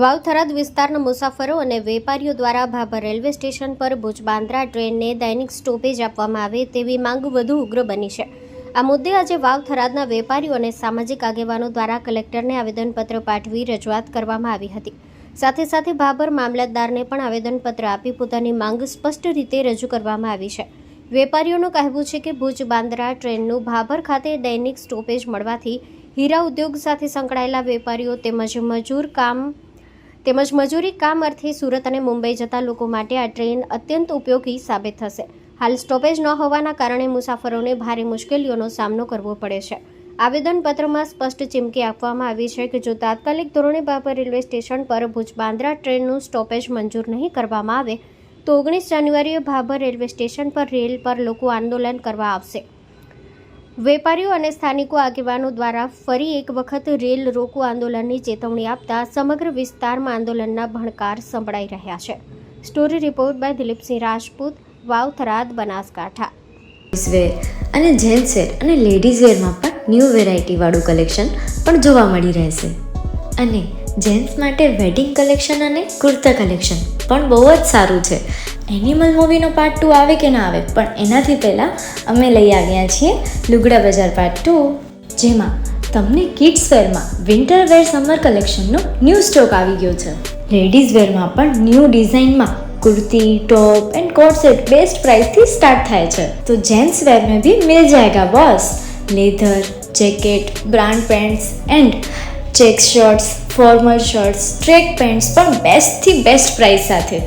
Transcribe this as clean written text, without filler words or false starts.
વાવ થરાદ વિસ્તારના મુસાફરો અને વેપારીઓ દ્વારા ભાભર રેલવે સ્ટેશન પર ભુજ બાંદ્રા ટ્રેનને દૈનિક સ્ટોપેજ આપવામાં આવે તેવી માંગ વધુ ઉગ્ર બની છે. આ મુદ્દે આજે વાવ થરાદના વેપારીઓ અને સામાજિક આગેવાનો દ્વારા કલેક્ટરને આવેદનપત્ર પાઠવી રજૂઆત કરવામાં આવી હતી. સાથે સાથે ભાભર મામલતદારને પણ આવેદનપત્ર આપી પોતાની માંગ સ્પષ્ટ રીતે રજૂ કરવામાં આવી છે. વેપારીઓનું કહેવું છે કે ભુજ બાંદ્રા ટ્રેનનું ભાભર ખાતે દૈનિક સ્ટોપેજ મળવાથી હીરા ઉદ્યોગ સાથે સંકળાયેલા વેપારીઓ તેમજ મજૂરી કામ અર્થે સુરત અને મુંબઈ જતા લોકો માટે આ ટ્રેન અત્યંત ઉપયોગી સાબિત થશે. હાલ સ્ટોપેજ ન હોવાના કારણે મુસાફરોને ભારે મુશ્કેલીઓનો સામનો કરવો પડે છે. આવેદનપત્રમાં સ્પષ્ટ ચીમકી આપવામાં આવી છે કે જો તાત્કાલિક ધોરણે ભાભર રેલવે સ્ટેશન પર ભુજ બાંદ્રા ટ્રેનનું સ્ટોપેજ મંજૂર નહીં કરવામાં આવે તો 19 જાન્યુઆરીએ ભાભર રેલવે સ્ટેશન પર રેલ પર લોકો આંદોલન કરવા આવશે. વેપારીઓ અને સ્થાનિકો આગેવાનો દ્વારા ફરી એક વખત રેલ રોકો આંદોલનની ચેતવણી આપતા સમગ્ર વિસ્તારમાં આંદોલનના ભણકાર સંભળાઈ રહ્યા છે. Story report by Dilipsinh Rajput, Vav Tharad, Banaskantha. Wear અને જેન્ટ્સ વેર અને લેડીઝ વેરમાં પણ ન્યૂ વેરાયટી વાળું કલેક્શન પણ જોવા મળી રહેશે. અને જેન્ટ્સ માટે વેડિંગ કલેક્શન અને કુર્તા કલેક્શન પણ બહુ જ સારું છે. એનિમલ મૂવીનો પાર્ટ 2 આવે કે ના આવે, પણ એનાથી પહેલાં અમે લઈ આવ્યા છીએ લુગડા બજાર પાર્ટ 2, જેમાં તમને કિડ્સ વેરમાં વિન્ટર વેર સમર કલેક્શનનો ન્યૂ સ્ટોક આવી ગયો છે. લેડીઝ વેરમાં પણ ન્યૂ ડિઝાઇનમાં kurti, top and coat set best price थी स्टार्ट થાય છે. तो जेंट्स वेयर में भी मिल जाएगा boss. Leather, jacket, brand pants and check shirts, formal shirts, track pants પણ બેસ્ટથી બેસ્ટ પ્રાઇસ સાથે.